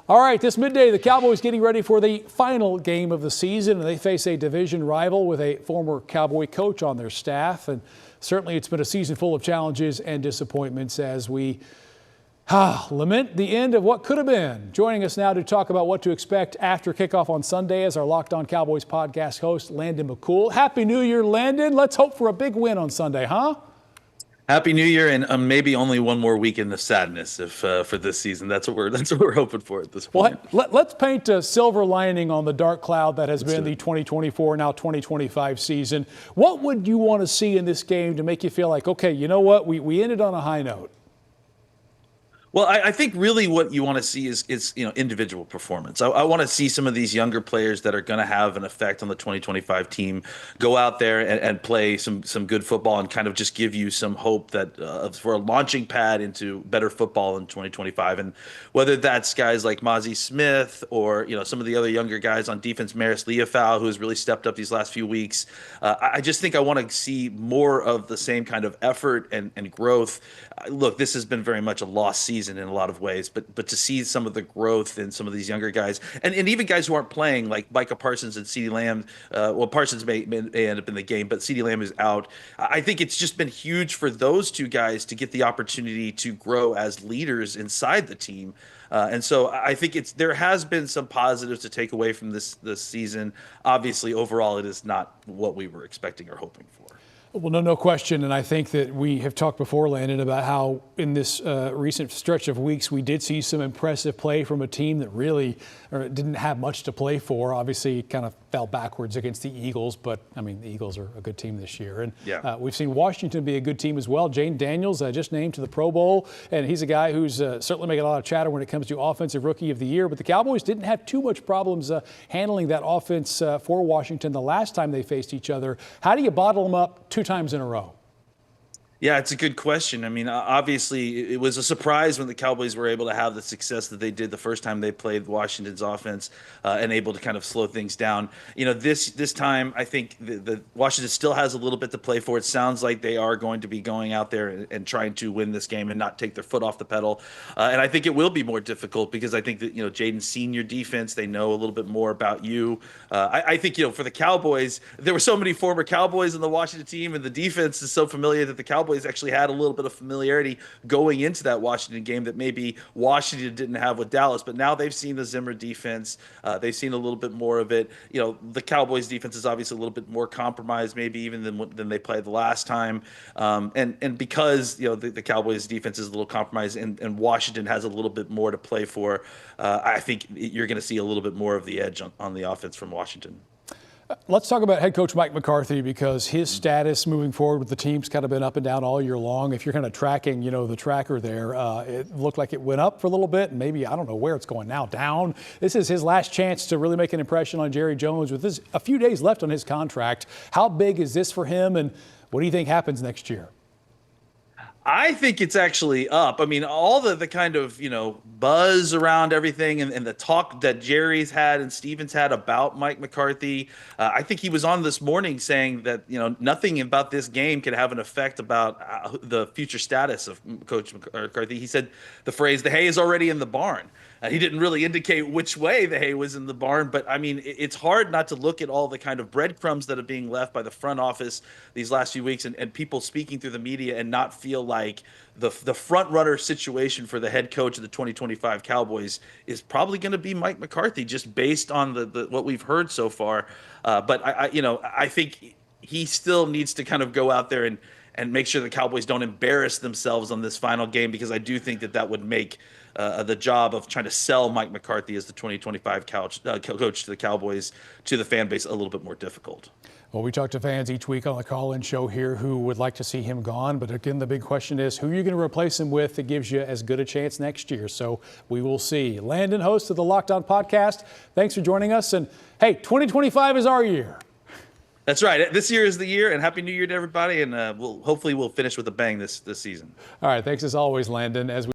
All right, this midday, the Cowboys getting ready for the final game of the season, and they face a division rival with a former Cowboy coach on their staff. And certainly it's been a season full of challenges and disappointments as we lament the end of what could have been. Joining us now to talk about what to expect after kickoff on Sunday is our Locked On Cowboys podcast host, Landon McCool. Happy New Year, Landon. Let's hope for a big win on Sunday, huh? Happy New Year, and maybe only one more weekend of sadness if for this season. That's what we're hoping for at this point. Well, let's paint a silver lining on the dark cloud that has been the 2024, now 2025 season. What would you want to see in this game to make you feel like, okay, you know what, we ended on a high note? Well, I think really what you want to see is individual performance. I want to see some of these younger players that are going to have an effect on the 2025 team go out there and play some good football and kind of just give you some hope that for a launching pad into better football in 2025. And whether that's guys like Mozzie Smith or some of the other younger guys on defense, Maris Leofau, who has really stepped up these last few weeks. I just think I want to see more of the same kind of effort and growth. Look, this has been very much a lost season in a lot of ways, but to see some of the growth in some of these younger guys and even guys who aren't playing, like Micah Parsons and CeeDee Lamb. Parsons may end up in the game, but CeeDee Lamb is out. I think it's just been huge for those two guys to get the opportunity to grow as leaders inside the team. And so I think there has been some positives to take away from this season. Obviously, overall, it is not what we were expecting or hoping for. Well, no question. And I think that we have talked before, Landon, about how in this recent stretch of weeks, we did see some impressive play from a team that really didn't have much to play for. Obviously, kind of fell backwards against the Eagles. But, I mean, the Eagles are a good team this year. And we've seen Washington be a good team as well. Jane Daniels just named to the Pro Bowl. And he's a guy who's certainly making a lot of chatter when it comes to Offensive Rookie of the Year. But the Cowboys didn't have too much problems handling that offense for Washington the last time they faced each other. How do you bottle them up two times in a row? Yeah, it's a good question. I mean, obviously, it was a surprise when the Cowboys were able to have the success that they did the first time they played Washington's offense and able to kind of slow things down. This time, I think the Washington still has a little bit to play for. It sounds like they are going to be going out there and trying to win this game and not take their foot off the pedal. And I think it will be more difficult because I think that, Jaden's senior defense, they know a little bit more about you. I think, for the Cowboys, there were so many former Cowboys in the Washington team, and the defense is so familiar that the Cowboys actually had a little bit of familiarity going into that Washington game that maybe Washington didn't have with Dallas. But now they've seen the Zimmer defense. They've seen a little bit more of it. The Cowboys defense is obviously a little bit more compromised, maybe even than they played the last time. And because the Cowboys defense is a little compromised and Washington has a little bit more to play for, I think you're going to see a little bit more of the edge on the offense from Washington. Let's talk about head coach Mike McCarthy, because his status moving forward with the team's kind of been up and down all year long. If you're kind of tracking, the tracker there, it looked like it went up for a little bit, and maybe, I don't know where it's going now, down. This is his last chance to really make an impression on Jerry Jones with a few days left on his contract. How big is this for him, and what do you think happens next year? I think it's actually up. I mean, all the kind of, buzz around everything and the talk that Jerry's had and Stevens had about Mike McCarthy. I think he was on this morning saying that, nothing about this game could have an effect about the future status of Coach McCarthy. He said the phrase, "the hay is already in the barn." He didn't really indicate which way the hay was in the barn, but I mean, it's hard not to look at all the kind of breadcrumbs that are being left by the front office these last few weeks and people speaking through the media and not feel like the front runner situation for the head coach of the 2025 Cowboys is probably going to be Mike McCarthy, just based on the what we've heard so far. But I think he still needs to kind of go out there and make sure the Cowboys don't embarrass themselves on this final game, because I do think that would make the job of trying to sell Mike McCarthy as the 2025 coach to the Cowboys to the fan base a little bit more difficult. Well, we talk to fans each week on the call-in show here who would like to see him gone. But again, the big question is, who are you going to replace him with that gives you as good a chance next year? So we will see. Landon, host of the Locked On podcast, thanks for joining us. And hey, 2025 is our year. That's right. This year is the year, and Happy New Year to everybody. And hopefully we'll finish with a bang this season. All right. Thanks as always, Landon.